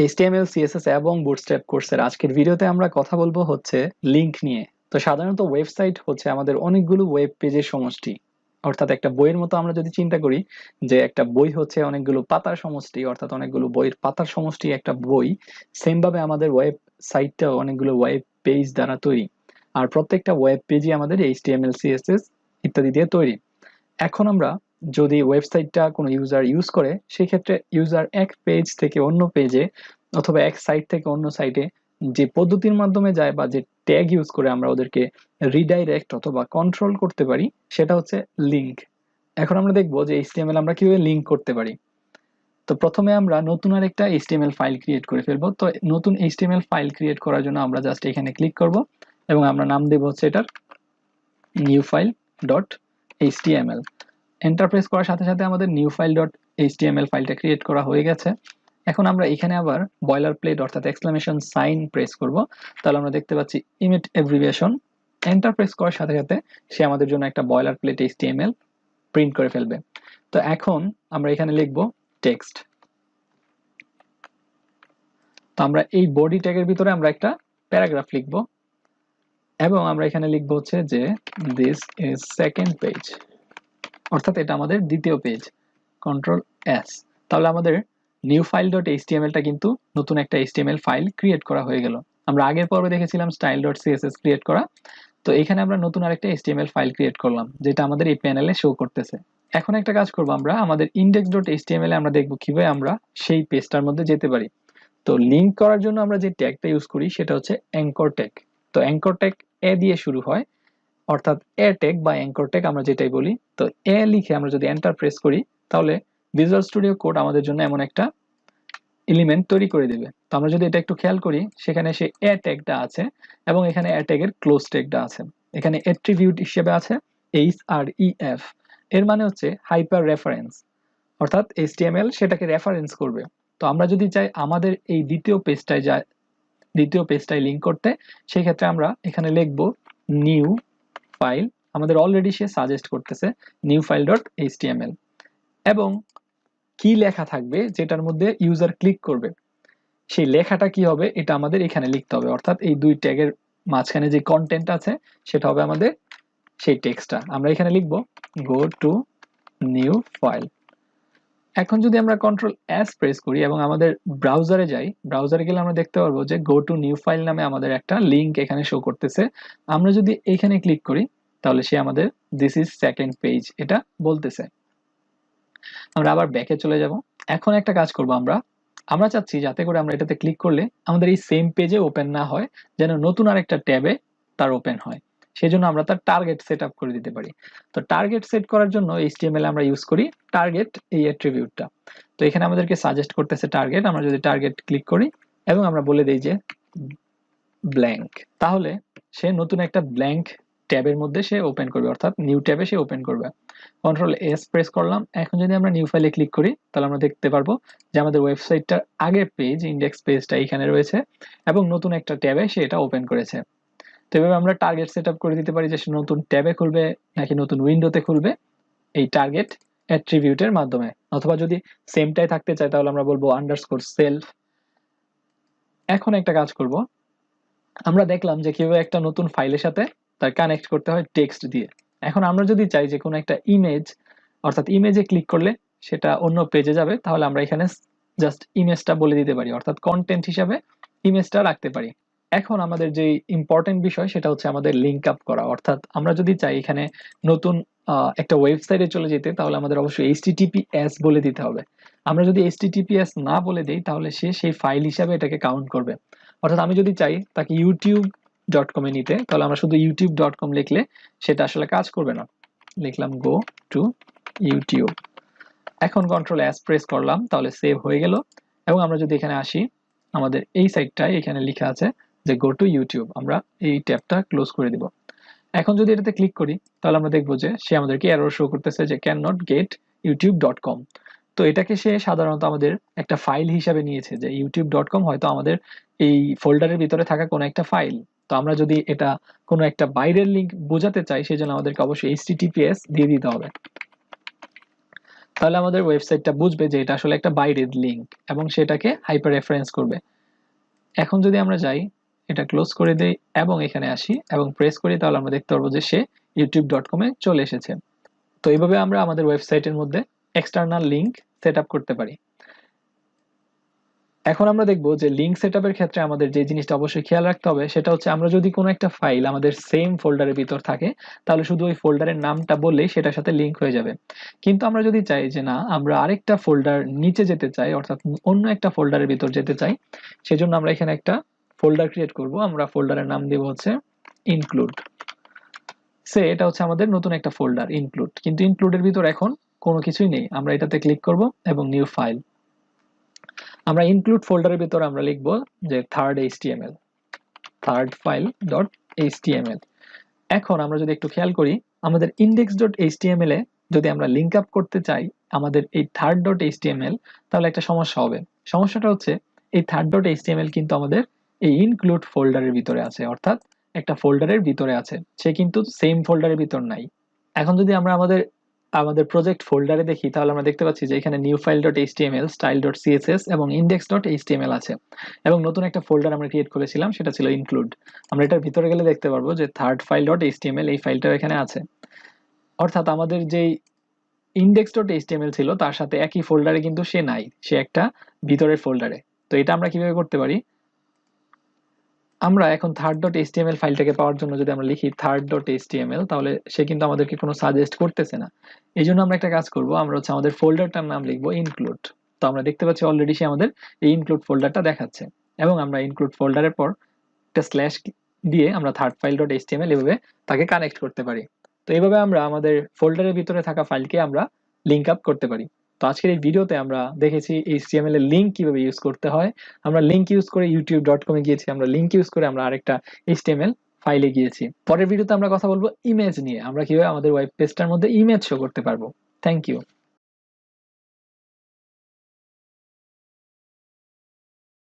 HTML, CSS এবং bootstrap কোর্সের আজকের ভিডিওতে আমরা কথা বলবো হচ্ছে লিংক নিয়ে। তো সাধারণত ওয়েবসাইট হচ্ছে আমাদের অনেকগুলো ওয়েব পেজের সমষ্টি। অর্থাৎ একটা বইয়ের মতো আমরা যদি চিন্তা করি যে একটা বই হচ্ছে অনেকগুলো পাতার সমষ্টি, অর্থাৎ অনেকগুলো বইয়ের পাতার সমষ্টি একটা বই, সেম ভাবে আমাদের ওয়েবসাইটটাও অনেকগুলো ওয়েব পেজ দ্বারা তৈরি। আর প্রত্যেকটা ওয়েব পেজই আমাদের HTML, CSS ইত্যাদি দিয়ে তৈরি। এখন আমরা যদি ওয়েবসাইটটা কোনো ইউজার ইউজ করে, সেক্ষেত্রে ইউজার এক পেজ থেকে অন্য পেজে অথবা এক সাইট থেকে অন্য সাইটে যে পদ্ধতির মাধ্যমে যায় বা যে ট্যাগ ইউজ করে আমরা ওদেরকে রিডাইরেক্ট অথবা কন্ট্রোল করতে পারি, সেটা হচ্ছে লিংক। এখন আমরা দেখবো যে HTML আমরা কিভাবে লিংক করতে পারি। তো প্রথমে আমরা নতুন আরেকটা HTML ফাইল ক্রিয়েট করে ফেলবো। তো নতুন HTML ফাইল ক্রিয়েট করার জন্য আমরা জাস্ট এখানে ক্লিক করব এবং আমরা নাম দেব হচ্ছে এটার new file dot HTML. Enter press করার সাথে সাথে আমাদের নিউ ফাইল ডট এইচটিএমএল ফাইলটা ক্রিয়েট করা হয়ে গেছে। এখন আমরা এখানে আবার বয়লার প্লেট অর্থাৎ এক্সক্লামেশন সাইন প্রেস করব। তাহলে আমরা দেখতে পাচ্ছি ইমেজ অ্যাব্রিভিয়েশন। এন্টার প্রেস করার সাথে সাথে সে আমাদের জন্য একটা বয়লার প্লেট এইচটিএমএল প্রিন্ট করে ফেলবে। তো এখন আমরা এখানে লিখব টেক্সট। তো আমরা এই বডি ট্যাগের ভিতরে আমরা একটা প্যারাগ্রাফ লিখব এবং আমরা এখানে লিখব হচ্ছে যে দিস ইজ সেকেন্ড পেজ, অর্থাৎ এটা আমাদের দ্বিতীয় পেজ। Control S. তাহলে আমাদের নিউ ফাইল ডট এইচটিএমএলটা কিন্তু নতুন একটা এইচটিএমএল ফাইল ক্রিয়েট করা হয়ে গেল। আমরা আগের পর্বে দেখেছিলাম স্টাইল ডট সিএসএস ক্রিয়েট করা। তো এখানে আমরা নতুন আরেকটা এইচটিএমএল ফাইল ক্রিয়েট করলাম, যেটা আমাদের এই প্যানেলে শো করতেছে। এখন একটা কাজ করবো, আমরা আমাদের ইন্ডেক্স ডট এইচটিএমএল আমরা দেখবো কিভাবে আমরা সেই পেজটার মধ্যে যেতে পারি। তো লিংক করার জন্য আমরা যে ট্যাগটা ইউজ করি সেটা হচ্ছে অ্যাঙ্কর ট্যাগ। তো অ্যাঙ্কর ট্যাগ এ দিয়ে শুরু হয়, অর্থাৎ এ ট্যাগ বা অ্যাঙ্কর ট্যাগ আমরা যেটাই বলি। তো এ লিখে আমরা যদি এন্টার প্রেস করি, তাহলে ভিজুয়াল স্টুডিও কোড আমাদের জন্য এমন একটা এলিমেন্ট তৈরি করে দেবে। তো আমরা যদি এটা একটু খেয়াল করি, সেখানে সে এ ট্যাগটা আছে এবং এখানে এ ট্যাগের ক্লোজ ট্যাগটা আছে। এখানে অ্যাট্রিবিউট হিসেবে আছে HREF। এর মানে হচ্ছে হাইপার রেফারেন্স, অর্থাৎ HTML সেটাকে রেফারেন্স করবে। তো আমরা যদি চাই আমাদের এই দ্বিতীয় পেজটায় লিংক করতে, সেই ক্ষেত্রে আমরা এখানে লিখব নিউ ফাইল। আমাদের অলরেডি সে সাজেস্ট করতেছে নিউ ফাইল ডট এইচটিএমএল, এবং কি লেখা থাকবে যেটার মধ্যে ইউজার ক্লিক করবে, সেই লেখাটা কি হবে এটা আমাদের এখানে লিখতে হবে। অর্থাৎ এই দুই ট্যাগের মাঝখানে যে কন্টেন্ট আছে সেটা হবে আমাদের সেই টেক্সটটা। আমরা এখানে লিখব গো টু নিউ ফাইল। এখন যদি আমরা কন্ট্রোল এস প্রেস করি এবং আমাদের ব্রাউজারে যাই, ব্রাউজারে গেলে আমরা দেখতে পারবো যে গো টু নিউ ফাইল নামে আমাদের একটা লিংক এখানে শো করতেছে। আমরা যদি এখানে ক্লিক করি, তাহলে সে আমাদের দিস ইজ সেকেন্ড পেজ এটা বলতেছে। আমরা আবার ব্যাকে চলে যাব। এখন একটা কাজ করব, আমরা আমরা চাচ্ছি যাতে করে আমরা এটাতে ক্লিক করলে আমাদের এই সেম পেজে ওপেন না হয়, যেন নতুন আরেকটা ট্যাবে তার ওপেন হয়। সেই জন্য আমরা তার টার্গেট সেট আপ করে দিতে পারি। তো টার্গেট সেট করার জন্য HTML আমরা ইউজ করি টার্গেট এই অ্যাট্রিবিউটটা। তো এখানে আমাদেরকে সাজেস্ট করতেছে টার্গেট। আমরা যদি টার্গেট ক্লিক করি এবং আমরা বলে দিই যে ব্ল্যাঙ্ক, তাহলে সে নতুন একটা ব্ল্যাঙ্ক ট্যাবের মধ্যে সে ওপেন করবে, অর্থাৎ নিউ ট্যাবে সে ওপেন করবে। কন্ট্রোল এস প্রেস করলাম। এখন যদি আমরা নিউ ফাইলে ক্লিক করি, তাহলে আমরা দেখতে পারবো যে আমাদের ওয়েবসাইটটার আগের পেজ ইন্ডেক্স পেজটা এখানে রয়েছে এবং নতুন একটা ট্যাবে সে এটা ওপেন করেছে। তো এভাবে আমরা টার্গেট সেট আপ করে দিতে পারি যে সে নতুন ট্যাবে খুলবে নাকি নতুন উইন্ডোতে খুলবে, এই টার্গেট অ্যাট্রিবিউটের মাধ্যমে। অথবা যদি সেমটাই থাকতে চাই, তাহলে আমরা বলবো আন্ডারস্কোর সেলফ। এখন একটা কাজ করব, আমরা দেখলাম যে কিভাবে একটা নতুন ফাইলের সাথে তার কানেক্ট করতে হয় টেক্সট দিয়ে। এখন আমরা যদি চাই যে কোনো একটা ইমেজ, অর্থাৎ ইমেজে ক্লিক করলে সেটা অন্য পেজে যাবে, তাহলে আমরা এখানে জাস্ট ইমেজটা বলে দিতে পারি, অর্থাৎ কন্টেন্ট হিসাবে ইমেজটা রাখতে পারি। এখন আমাদের যে ইম্পর্টেন্ট বিষয় সেটা হচ্ছে আমাদের লিঙ্ক আপ করা। অর্থাৎ আমরা যদি চাই এখানে নতুন একটা ওয়েবসাইটে চলে যেতে, তাহলে আমাদের অবশ্যই HTTPS বলে দিতে হবে। আমরা যদি HTTPS না বলে দিই, তাহলে সে সেই ফাইল হিসাবে এটাকে কাউন্ট করবে। অর্থাৎ আমি যদি চাই তাকে youtube.com এ নিতে, তাহলে আমরা শুধু youtube.com লিখলে সেটা আসলে কাজ করবে না। লিখলাম গো টু ইউটিউব। এখন কন্ট্রোল এস প্রেস করলাম, তাহলে সেভ হয়ে গেল। এবং আমরা যদি এখানে আসি, আমাদের এই সাইটটায় এখানে লেখা আছে যে গো টু ইউটিউব। আমরা এই ট্যাবটা ক্লোজ করে দিব। এখন যদি এটাতে ক্লিক করি, তাহলে আমরা দেখবো যে সে আমাদেরকে এরর শো করতেছে যে ক্যান নট গেট youtube.com। তো এটাকে সে সাধারণত আমাদের একটা ফাইল হিসাবে নিয়েছে যে youtube.com হয়তো আমাদের এই ফোল্ডারের ভিতরে থাকা কোনো একটা ফাইল। তো আমরা যদি এটা কোনো একটা বাইরের লিঙ্ক বোঝাতে চাই, সেই জন্য আমাদেরকে অবশ্যই HTTPS দিয়ে দিতে হবে। তাহলে আমাদের ওয়েবসাইটটা বুঝবে যে এটা আসলে একটা বাইরের লিঙ্ক এবং সেটাকে হাইপার রেফারেন্স করবে। এখন যদি আমরা যাই, এটা ক্লোজ করে দেই এবং এখানে আসি এবং প্রেস করি, তাহলে আমরা দেখতে পারবো যে সে youtube.com এ চলে এসেছে। তো এইভাবে আমরা আমাদের ওয়েবসাইটের মধ্যে এক্সটার্নাল লিঙ্ক সেট আপ করতে পারি। এখন আমরা দেখব যে লিঙ্ক সেটআপের ক্ষেত্রে আমাদের যে জিনিসটা অবশ্যই খেয়াল রাখতে হবে সেটা হচ্ছে, আমরা যদি কোনো একটা ফাইল আমাদের সেম ফোল্ডারের ভিতর থাকে তাহলে শুধু ওই ফোল্ডারের নামটা বললেই সেটার সাথে লিঙ্ক হয়ে যাবে। কিন্তু আমরা যদি চাই যে না, আমরা আরেকটা ফোল্ডার নিচে যেতে চাই, অর্থাৎ অন্য একটা ফোল্ডারের ভিতর যেতে চাই, সেজন্য আমরা এখানে একটা ফোল্ডার ক্রিয়েট করব। আমরা ফোল্ডারের নাম দেব হচ্ছে ইনক্লুড। এটা হচ্ছে আমাদের নতুন একটা ফোল্ডার ইনক্লুড, কিন্তু ইনক্লুডের ভিতর এখন কোনো কিছুই নেই। আমরা এটাতে ক্লিক করব এবং নিউ ফাইল। আমরা ইনক্লুড ফোল্ডারের ভিতর আমরা লিখব যে থার্ড ফাইল ডট এইচটিএমএল। এখন আমরা যদি একটু খেয়াল করি, আমাদের ইনডেক্স ডট এইচটিএমএল এ যদি আমরা লিঙ্ক আপ করতে চাই আমাদের এই থার্ড ডট এইচটিএমএল, তাহলে একটা সমস্যা হবে। সমস্যাটা হচ্ছে এই থার্ড ডট এইচটিএমএল কিন্তু আমাদের এই ইনক্লুড ফোল্ডারের ভিতরে আছে, অর্থাৎ একটা ফোল্ডারের ভিতরে আছে, সে কিন্তু সেম ফোল্ডারের ভিতর নাই। এখন যদি আমরা আমাদের আমাদের প্রজেক্ট ফোল্ডারে দেখি, তাহলে আমরা দেখতে পাচ্ছি যে এখানে new file dot HTML, style dot CSS এবং ইনডেক্স ডট এইচটিএমএল আছে, এবং নতুন একটা ফোল্ডার আমরা ক্রিয়েট করেছিলাম, সেটা ছিল ইনক্লুড। আমরা এটার ভিতরে গেলে দেখতে পারবো যে থার্ড ফাইল ডট এইচটিএমএল এই ফাইলটাও এখানে আছে। অর্থাৎ আমাদের যেই ইনডেক্স ডট এইচটিএমএল ছিল তার সাথে একই ফোল্ডারে কিন্তু সে নাই, সে একটা ভিতরের ফোল্ডারে। তো এটা আমরা কিভাবে করতে পারি? আমরা এখন থার্ড ডট এইচটিএমএল ফাইলটাকে পাওয়ার জন্য যদি আমরা লিখি থার্ড ডট এইচটিএমএল, তাহলে সে কিন্তু আমাদেরকে কোনো সাজেস্ট করতেছে না। এই জন্য আমরা একটা কাজ করব, আমরা হচ্ছে আমাদের ফোল্ডারটার নাম লিখবো ইনক্লুড। তো আমরা দেখতে পাচ্ছি অলরেডি সে আমাদের এই ইনক্লুড ফোল্ডারটা দেখাচ্ছে, এবং আমরা ইনক্লুড ফোল্ডারের পর একটা স্ল্যাশ দিয়ে আমরা থার্ড ফাইল ডট এইচটিএমএল এভাবে তাকে কানেক্ট করতে পারি। তো এইভাবে আমরা আমাদের ফোল্ডারের ভিতরে থাকা ফাইলকে আমরা লিঙ্ক আপ করতে পারি। তো আজকের এই ভিডিওতে আমরা দেখেছি এইচটিএমএল এর লিঙ্ক কিভাবে ইউজ করতে হয়। আমরা লিঙ্ক ইউজ করে youtube.com এ গিয়েছি, আমরা লিঙ্ক ইউজ করে আমরা আরেকটা এইচটিএমএল ফাইলে গিয়েছি। পরের ভিডিওতে আমরা কথা বলবো ইমেজ নিয়ে, আমরা কিভাবে আমাদের ওয়েব পেজটার মধ্যে ইমেজ শো করতে পারবো। Thank you.